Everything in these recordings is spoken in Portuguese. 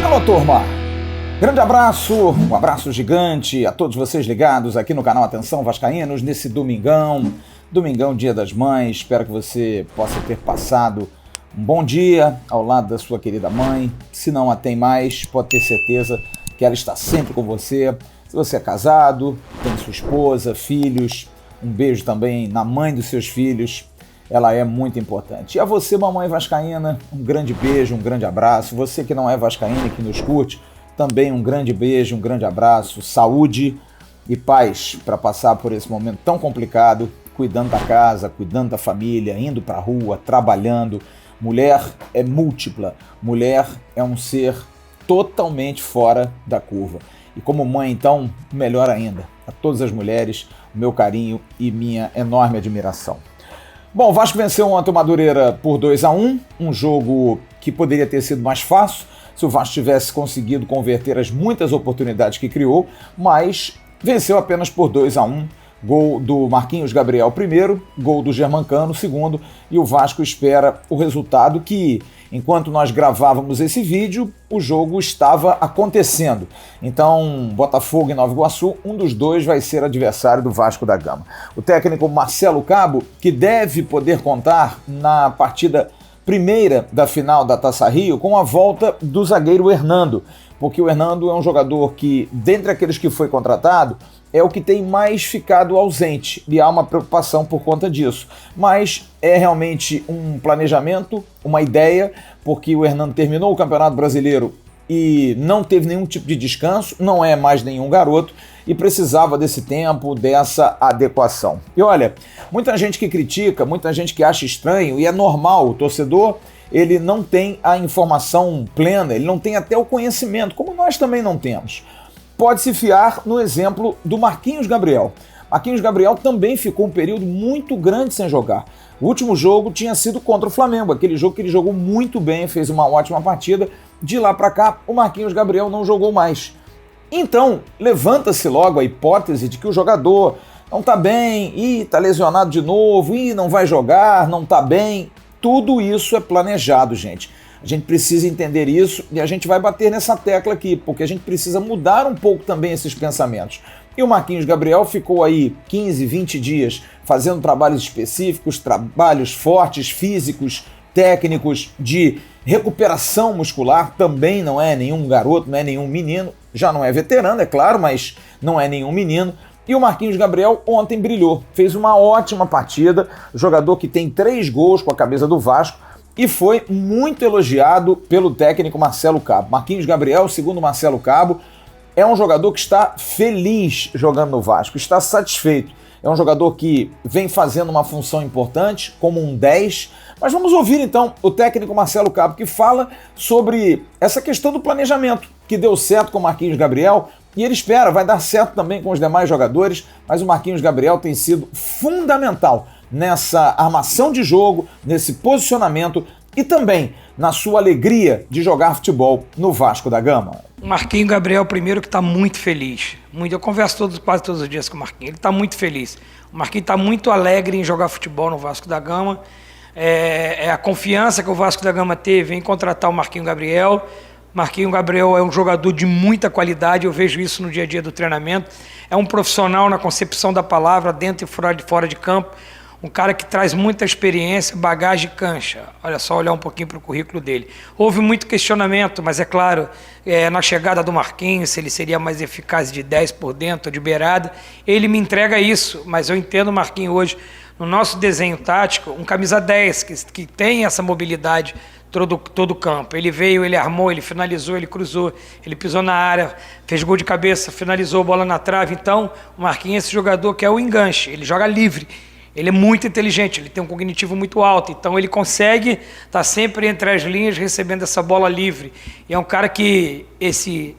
Alô, turma! Grande abraço, um abraço gigante a todos vocês ligados aqui no canal Atenção Vascaínos nesse domingão, Dia das Mães. Espero que você possa ter passado um bom dia ao lado da sua querida mãe. Se não a tem mais, pode ter certeza que ela está sempre com você. Se você é casado, tem sua esposa, filhos, um beijo também na mãe dos seus filhos. Ela é muito importante. E a você, mamãe vascaína, um grande beijo, um grande abraço. Você que não é vascaína e que nos curte, também um grande beijo, um grande abraço. Saúde e paz para passar por esse momento tão complicado, cuidando da casa, cuidando da família, indo para a rua, trabalhando. Mulher é múltipla. Mulher é um ser totalmente fora da curva. E como mãe, então, melhor ainda. A todas as mulheres, o meu carinho e minha enorme admiração. Bom, o Vasco venceu ontem o Madureira por 2-1, um jogo que poderia ter sido mais fácil se o Vasco tivesse conseguido converter as muitas oportunidades que criou, mas venceu apenas por 2-1. Gol do Marquinhos Gabriel primeiro, gol do Germancano segundo, e o Vasco espera o resultado que, enquanto nós gravávamos esse vídeo, o jogo estava acontecendo. Então, Botafogo e Nova Iguaçu, um dos dois vai ser adversário do Vasco da Gama. O técnico Marcelo Cabo, que deve poder contar na partida primeira da final da Taça Rio com a volta do zagueiro Hernando, porque o Hernando é um jogador que, dentre aqueles que foi contratado, é o que tem mais ficado ausente e há uma preocupação por conta disso. Mas é realmente um planejamento, uma ideia, porque o Hernando terminou o Campeonato Brasileiro e não teve nenhum tipo de descanso, não é mais nenhum garoto e precisava desse tempo, dessa adequação. E olha, muita gente que critica, muita gente que acha estranho, e é normal, o torcedor ele não tem a informação plena, ele não tem até o conhecimento, como nós também não temos. Pode se fiar no exemplo do Marquinhos Gabriel. Marquinhos Gabriel também ficou um período muito grande sem jogar. O último jogo tinha sido contra o Flamengo, aquele jogo que ele jogou muito bem, fez uma ótima partida. De lá para cá, o Marquinhos Gabriel não jogou mais. Então, levanta-se logo a hipótese de que o jogador não está bem, está lesionado de novo, não vai jogar, não está bem. Tudo isso é planejado, gente. A gente precisa entender isso e a gente vai bater nessa tecla aqui, porque a gente precisa mudar um pouco também esses pensamentos. E o Marquinhos Gabriel ficou aí 15, 20 dias fazendo trabalhos específicos, trabalhos fortes, físicos, técnicos, de recuperação muscular. Também não é nenhum garoto, não é nenhum menino. Já não é veterano, é claro, mas não é nenhum menino. E o Marquinhos Gabriel ontem brilhou, fez uma ótima partida, jogador que tem 3 gols com a camisa do Vasco, e foi muito elogiado pelo técnico Marcelo Cabo. Marquinhos Gabriel, segundo Marcelo Cabo, é um jogador que está feliz jogando no Vasco, está satisfeito. É um jogador que vem fazendo uma função importante, como um 10. Mas vamos ouvir então o técnico Marcelo Cabo, que fala sobre essa questão do planejamento, que deu certo com o Marquinhos Gabriel, e ele espera, vai dar certo também com os demais jogadores, mas o Marquinhos Gabriel tem sido fundamental nessa armação de jogo, nesse posicionamento e também na sua alegria de jogar futebol no Vasco da Gama. O Marquinhos Gabriel, primeiro, que está muito feliz. Eu converso quase todos os dias com o Marquinhos. Ele está muito feliz. O Marquinhos está muito alegre em jogar futebol no Vasco da Gama. É a confiança que o Vasco da Gama teve em contratar o Marquinhos Gabriel. Marquinhos Gabriel é um jogador de muita qualidade, eu vejo isso no dia a dia do treinamento. É um profissional na concepção da palavra, dentro e fora de campo. Um cara que traz muita experiência, bagagem e cancha. Olha só, olhar um pouquinho para o currículo dele. Houve muito questionamento, mas é claro, na chegada do Marquinhos, se ele seria mais eficaz de 10 por dentro, de beirada. Ele me entrega isso, mas eu entendo o Marquinhos hoje, no nosso desenho tático, um camisa 10, que tem essa mobilidade todo o campo. Ele veio, ele armou, ele finalizou, ele cruzou, ele pisou na área, fez gol de cabeça, finalizou, bola na trave. Então, o Marquinhos é esse jogador que é o enganche, ele joga livre. Ele é muito inteligente, ele tem um cognitivo muito alto, então ele consegue estar sempre entre as linhas recebendo essa bola livre. E é um cara que esse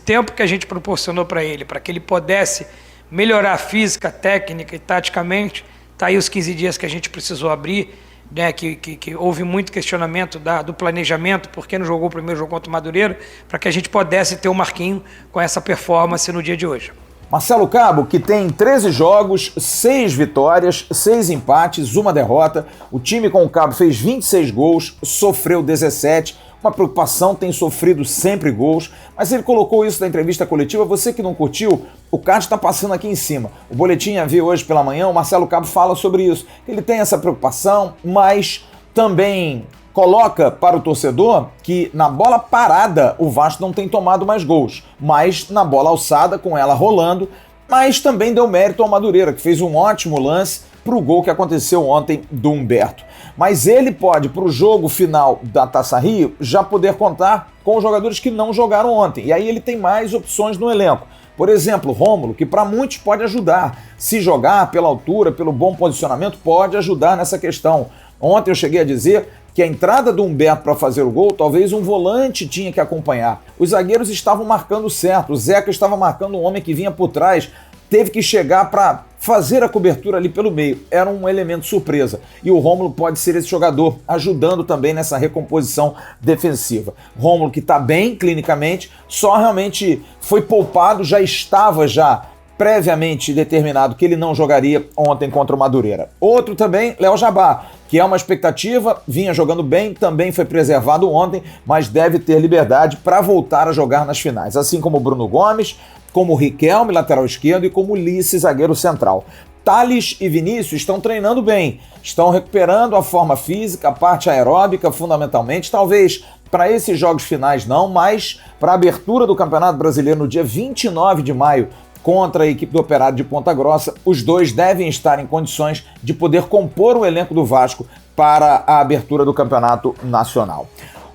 tempo que a gente proporcionou para que ele pudesse melhorar física, técnica e taticamente, está aí os 15 dias que a gente precisou abrir, né, que houve muito questionamento do planejamento, porque não jogou o primeiro jogo contra o Madureira, para que a gente pudesse ter o Marquinhos com essa performance no dia de hoje. Marcelo Cabo, que tem 13 jogos, 6 vitórias, 6 empates, 1 derrota. O time com o Cabo fez 26 gols, sofreu 17. Uma preocupação, tem sofrido sempre gols, mas ele colocou isso na entrevista coletiva. Você que não curtiu, o card está passando aqui em cima. O Boletim AV hoje pela manhã, o Marcelo Cabo fala sobre isso. Ele tem essa preocupação, mas também coloca para o torcedor que na bola parada o Vasco não tem tomado mais gols, mas na bola alçada, com ela rolando, mas também deu mérito ao Madureira, que fez um ótimo lance para o gol que aconteceu ontem do Humberto. Mas ele pode, para o jogo final da Taça Rio, já poder contar com os jogadores que não jogaram ontem. E aí ele tem mais opções no elenco. Por exemplo, Rômulo, que para muitos pode ajudar. Se jogar pela altura, pelo bom posicionamento, pode ajudar nessa questão. Ontem eu cheguei a dizer que a entrada do Humberto para fazer o gol, talvez um volante tinha que acompanhar. Os zagueiros estavam marcando certo, o Zeca estava marcando um homem que vinha por trás, teve que chegar para fazer a cobertura ali pelo meio. Era um elemento surpresa. E o Rômulo pode ser esse jogador, ajudando também nessa recomposição defensiva. Rômulo que está bem clinicamente, só realmente foi poupado, já estava previamente determinado que ele não jogaria ontem contra o Madureira. Outro também, Léo Jabá, que é uma expectativa, vinha jogando bem, também foi preservado ontem, mas deve ter liberdade para voltar a jogar nas finais, assim como o Bruno Gomes, como o Riquelme, lateral esquerdo, e como o Ulisses, zagueiro central. Thales e Vinícius estão treinando bem, estão recuperando a forma física, a parte aeróbica fundamentalmente, talvez para esses jogos finais não, mas para a abertura do Campeonato Brasileiro no dia 29 de maio, contra a equipe do Operário de Ponta Grossa, os dois devem estar em condições de poder compor o elenco do Vasco para a abertura do Campeonato Nacional.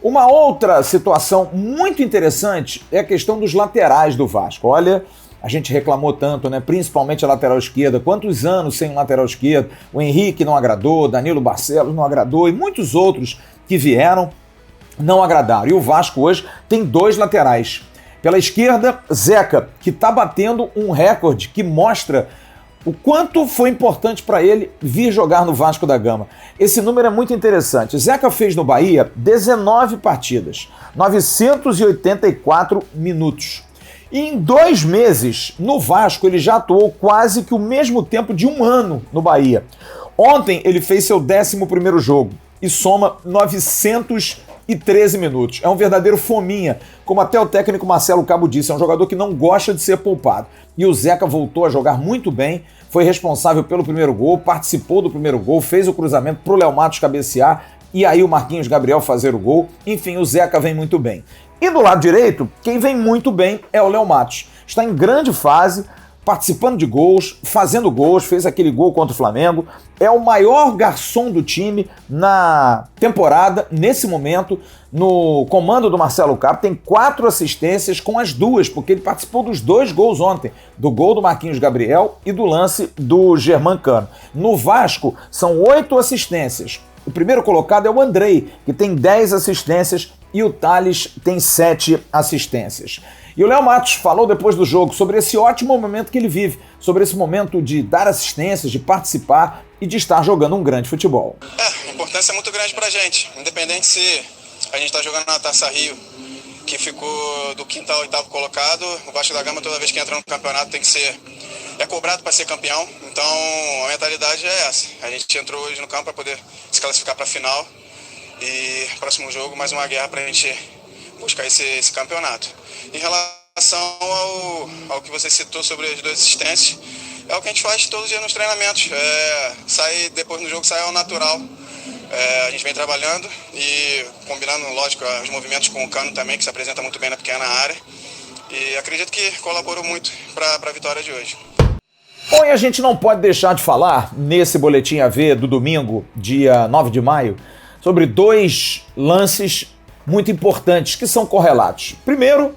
Uma outra situação muito interessante é a questão dos laterais do Vasco. Olha, a gente reclamou tanto, né? Principalmente a lateral esquerda. Quantos anos sem um lateral esquerdo? O Henrique não agradou, Danilo Barcelos não agradou e muitos outros que vieram não agradaram. E o Vasco hoje tem 2 laterais. Pela esquerda, Zeca, que está batendo um recorde que mostra o quanto foi importante para ele vir jogar no Vasco da Gama. Esse número é muito interessante. Zeca fez no Bahia 19 partidas, 984 minutos. E em 2 meses, no Vasco, ele já atuou quase que o mesmo tempo de 1 ano no Bahia. Ontem, ele fez seu 11º jogo e soma 913 minutos. É um verdadeiro fominha, como até o técnico Marcelo Cabo disse, é um jogador que não gosta de ser poupado. E o Zeca voltou a jogar muito bem, foi responsável pelo primeiro gol, participou do primeiro gol, fez o cruzamento para o Léo Matos cabecear e aí o Marquinhos Gabriel fazer o gol. Enfim, o Zeca vem muito bem. E do lado direito, quem vem muito bem é o Léo Matos. Está em grande fase, participando de gols, fazendo gols, fez aquele gol contra o Flamengo. É o maior garçom do time na temporada, nesse momento, no comando do Marcelo Cabo. Tem 4 assistências com as 2, porque ele participou dos 2 gols ontem, do gol do Marquinhos Gabriel e do lance do Germancano. No Vasco, são 8 assistências. O primeiro colocado é o Andrei, que tem 10 assistências, e o Thales tem 7 assistências. E o Léo Matos falou depois do jogo sobre esse ótimo momento que ele vive, sobre esse momento de dar assistências, de participar e de estar jogando um grande futebol. A importância é muito grande pra gente, independente se a gente tá jogando na Taça Rio, que ficou do 5º ao 8º colocado, o Vasco da Gama toda vez que entra no campeonato é cobrado para ser campeão, então a mentalidade é essa. A gente entrou hoje no campo para poder se classificar para a final e próximo jogo mais uma guerra para a gente buscar esse campeonato. Em relação ao que você citou sobre as 2 assistências, é o que a gente faz todos os dias nos treinamentos. Depois no jogo sai ao natural. A gente vem trabalhando e combinando, lógico, os movimentos com o Cano também, que se apresenta muito bem na pequena área. E acredito que colaborou muito para a vitória de hoje. Bom, e a gente não pode deixar de falar, nesse Boletim AV do domingo, dia 9 de maio, sobre 2 lances muito importantes que são correlatos. Primeiro,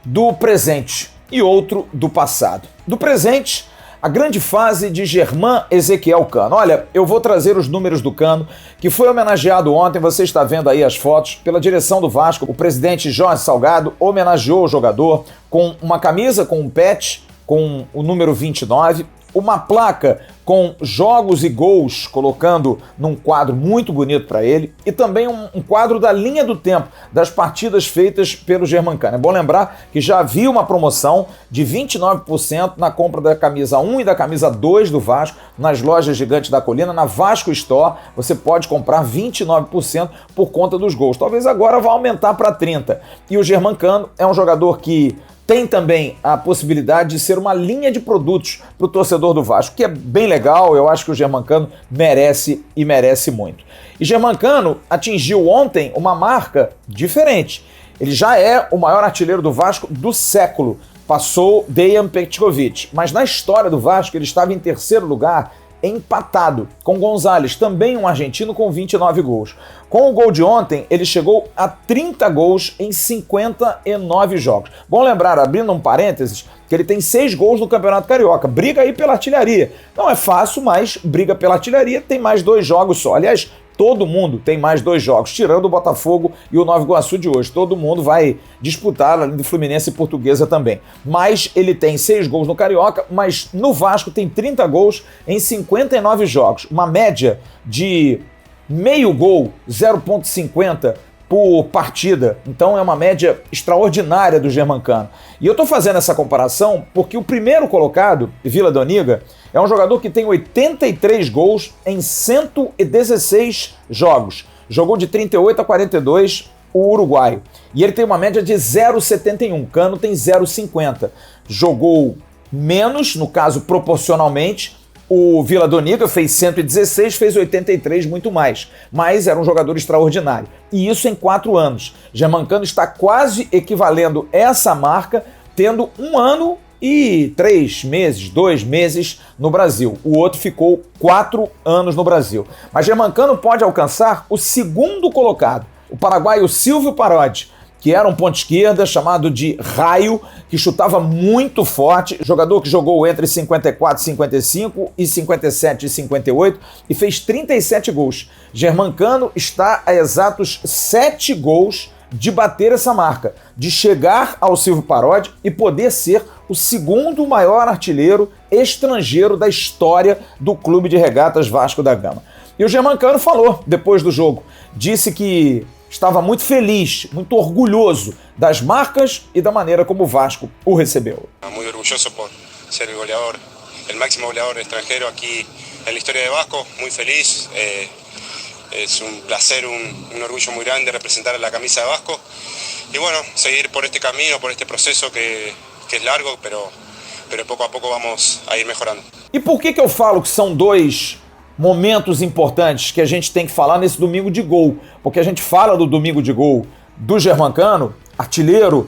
do presente e outro do passado. Do presente, a grande fase de Germán Ezequiel Cano. Olha, eu vou trazer os números do Cano, que foi homenageado ontem, você está vendo aí as fotos, pela direção do Vasco. O presidente Jorge Salgado homenageou o jogador com uma camisa, com um patch, com o número 29, uma placa com jogos e gols, colocando num quadro muito bonito para ele, e também um quadro da linha do tempo das partidas feitas pelo Germancano. É bom lembrar que já havia uma promoção de 29% na compra da camisa 1 e da camisa 2 do Vasco nas lojas Gigantes da Colina, na Vasco Store. Você pode comprar 29% por conta dos gols. Talvez agora vá aumentar para 30%. E o Germancano é um jogador que tem também a possibilidade de ser uma linha de produtos para o torcedor do Vasco, que é bem legal. Eu acho que o Germancano merece e merece muito. E Germancano atingiu ontem uma marca diferente. Ele já é o maior artilheiro do Vasco do século. Passou Dejan Petkovic, mas na história do Vasco ele estava em terceiro lugar, empatado com Gonzalez, também um argentino com 29 gols. Com o gol de ontem, ele chegou a 30 gols em 59 jogos. Bom lembrar, abrindo um parênteses, que ele tem 6 gols no Campeonato Carioca. Briga aí pela artilharia. Não é fácil, mas briga pela artilharia, tem mais 2 jogos só. Aliás, todo mundo tem mais 2 jogos, tirando o Botafogo e o Nova Iguaçu de hoje. Todo mundo vai disputar, além do Fluminense e Portuguesa também. Mas ele tem 6 gols no Carioca, mas no Vasco tem 30 gols em 59 jogos. Uma média de meio gol, 0,50 por partida. Então é uma média extraordinária do Germancano. E eu tô fazendo essa comparação porque o primeiro colocado, Vila Doniga, é um jogador que tem 83 gols em 116 jogos. Jogou de 38 a 42 o uruguaio. E ele tem uma média de 0,71. Cano tem 0,50. Jogou menos, no caso proporcionalmente. O Vila Doniga fez 116, fez 83, muito mais. Mas era um jogador extraordinário. E isso em 4 anos. Germancano está quase equivalendo essa marca, tendo 1 ano e 3 meses, 2 meses no Brasil. O outro ficou 4 anos no Brasil. Mas Germancano pode alcançar o segundo colocado, o paraguaio Silvio Parodi, que era um ponta esquerda chamado de Raio, que chutava muito forte, jogador que jogou entre 54 e 55 e 57 e 58 e fez 37 gols. Germancano está a exatos 7 gols de bater essa marca, de chegar ao Silvio Parodi e poder ser o segundo maior artilheiro estrangeiro da história do Clube de Regatas Vasco da Gama. E o Germancano falou depois do jogo, disse que estava muito feliz, muito orgulhoso das marcas e da maneira como o Vasco o recebeu. Muito orgulhoso por ser o goleador, o máximo goleador estrangeiro aqui na história de Vasco, muito feliz. Es un placer, un orgullo muy grande representar a la camisa de Vasco y bueno, seguir por este camino, por este proceso que es largo, pero poco a poco vamos a ir mejorando. E por que eu falo que são 2 momentos importantes que a gente tem que falar nesse domingo de gol? Porque a gente fala do domingo de gol do Germancano, artilheiro,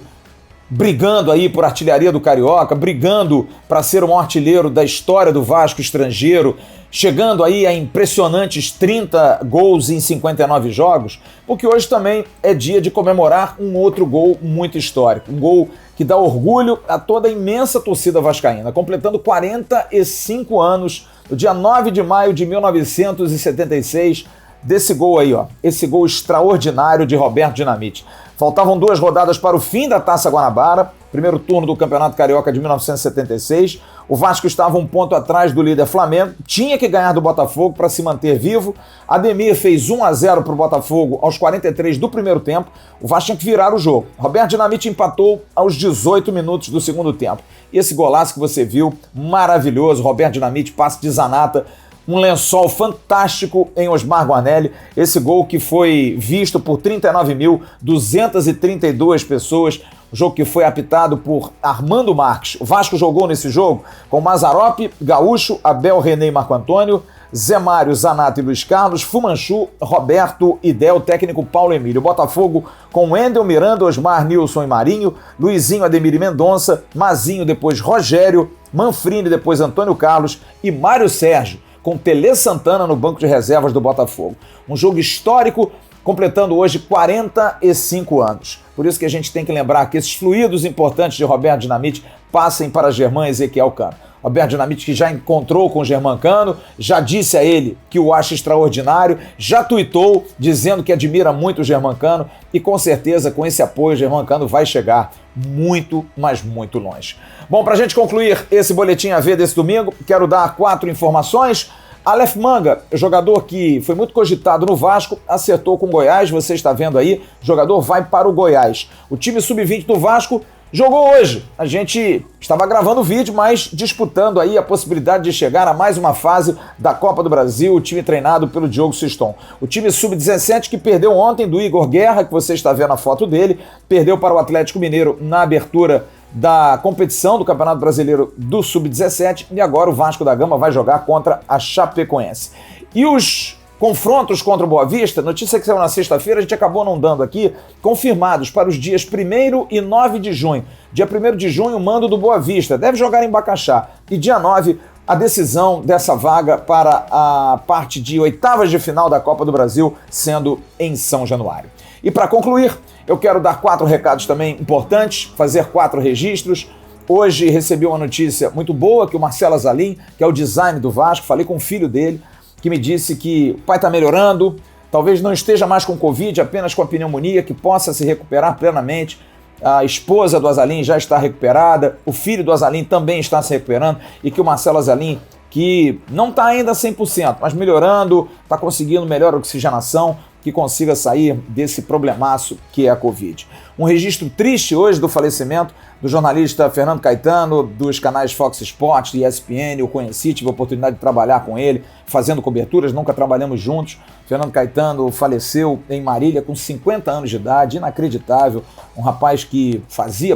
brigando aí por artilharia do Carioca, brigando para ser o maior artilheiro da história do Vasco estrangeiro, chegando aí a impressionantes 30 gols em 59 jogos, porque hoje também é dia de comemorar um outro gol muito histórico, um gol que dá orgulho a toda a imensa torcida vascaína, completando 45 anos, no dia 9 de maio de 1976, desse gol aí, ó, esse gol extraordinário de Roberto Dinamite. Faltavam 2 rodadas para o fim da Taça Guanabara, primeiro turno do Campeonato Carioca de 1976. O Vasco estava 1 ponto atrás do líder Flamengo, tinha que ganhar do Botafogo para se manter vivo. Ademir fez 1-0 para o Botafogo aos 43 do primeiro tempo. O Vasco tinha que virar o jogo. Roberto Dinamite empatou aos 18 minutos do segundo tempo. E esse golaço que você viu, maravilhoso, Roberto Dinamite, passe de Zanata, um lençol fantástico em Osmar Guarnelli, esse gol que foi visto por 39.232 pessoas, o jogo que foi apitado por Armando Marques. O Vasco jogou nesse jogo com Mazzaropi, Gaúcho, Abel, René e Marco Antônio, Zé Mário, Zanata e Luiz Carlos, Fumanchu, Roberto e Del, técnico Paulo Emílio. Botafogo com Wendel, Miranda, Osmar, Nilson e Marinho, Luizinho, Ademir e Mendonça, Mazinho, depois Rogério, Manfrini, depois Antônio Carlos e Mário Sérgio, com Tele Santana no banco de reservas do Botafogo. Um jogo histórico, completando hoje 45 anos. Por isso que a gente tem que lembrar que esses fluidos importantes de Roberto Dinamite passem para Germán Ezequiel Cano. Roberto Dinamite, que já encontrou com o Germancano, já disse a ele que o acha extraordinário, já tuitou dizendo que admira muito o Germancano e com certeza com esse apoio o Germancano vai chegar muito, mas muito longe. Bom, para a gente concluir esse boletim AV desse domingo, quero dar 4 informações. Aleph Manga, jogador que foi muito cogitado no Vasco, acertou com o Goiás, você está vendo aí, o jogador vai para o Goiás. O time sub-20 do Vasco jogou hoje. A gente estava gravando o vídeo, mas disputando aí a possibilidade de chegar a mais uma fase da Copa do Brasil, o time treinado pelo Diogo Siston. O time sub-17 que perdeu ontem do Igor Guerra, que você está vendo a foto dele, perdeu para o Atlético Mineiro na abertura da competição do Campeonato Brasileiro do Sub-17 e agora o Vasco da Gama vai jogar contra a Chapecoense. E os confrontos contra o Boa Vista, notícia que saiu na sexta-feira, a gente acabou não dando aqui, confirmados para os dias 1º e 9 de junho. Dia 1º de junho, o mando do Boa Vista, deve jogar em Bacaxá. E dia 9, a decisão dessa vaga para a parte de oitavas de final da Copa do Brasil, sendo em São Januário. E para concluir, eu quero dar 4 recados também importantes, fazer 4 registros. Hoje recebi uma notícia muito boa que o Marcelo Azalim, que é o design do Vasco, falei com o filho dele, que me disse que o pai está melhorando, talvez não esteja mais com Covid, apenas com a pneumonia, que possa se recuperar plenamente. A esposa do Azalim já está recuperada, o filho do Azalim também está se recuperando e que o Marcelo Azalim, que não está ainda 100%, mas melhorando, está conseguindo melhor oxigenação, que consiga sair desse problemaço que é a Covid. Um registro triste hoje do falecimento do jornalista Fernando Caetano, dos canais Fox Sports e ESPN, eu conheci, tive a oportunidade de trabalhar com ele, fazendo coberturas, nunca trabalhamos juntos. Fernando Caetano faleceu em Marília com 50 anos de idade, inacreditável, um rapaz que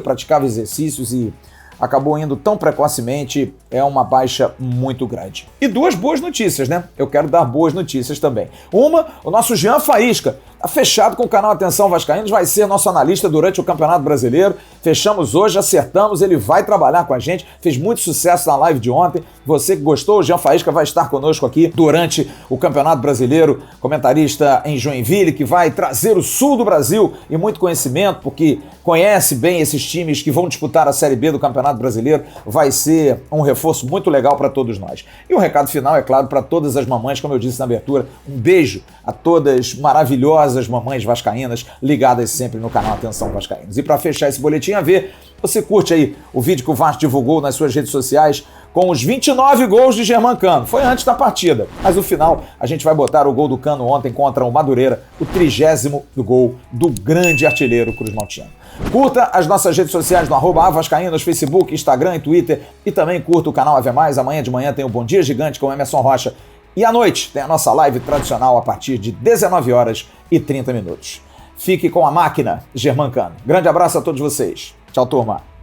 praticava exercícios e acabou indo tão precocemente, é uma baixa muito grande. E 2 boas notícias, né? Eu quero dar boas notícias também. Uma, o nosso Jean Faísca, tá fechado com o canal Atenção Vascaínos, vai ser nosso analista durante o Campeonato Brasileiro. Fechamos hoje, acertamos, ele vai trabalhar com a gente, fez muito sucesso na live de ontem. Você que gostou, o Jean Faísca vai estar conosco aqui durante o Campeonato Brasileiro, comentarista em Joinville, que vai trazer o sul do Brasil e muito conhecimento, porque conhece bem esses times que vão disputar a Série B do Campeonato Brasileiro. Vai ser um reforço muito legal para todos nós. E o recado final, é claro, para todas as mamães, como eu disse na abertura, um beijo a todas maravilhosas mamães vascaínas ligadas sempre no canal Atenção Vascaínos. E para fechar esse boletim AV, você curte aí o vídeo que o Vasco divulgou nas suas redes sociais com os 29 gols de Germancano. Foi antes da partida, mas no final a gente vai botar o gol do Cano ontem contra o Madureira, o 30º gol do grande artilheiro Cruz Maltino. Curta as nossas redes sociais no @avascaínos, Facebook, Instagram e Twitter e também curta o canal AV+. Amanhã de manhã tem o Bom Dia Gigante com o Emerson Rocha e à noite tem a nossa live tradicional a partir de 19h30. Fique com a máquina Germancano. Grande abraço a todos vocês. Tchau, turma.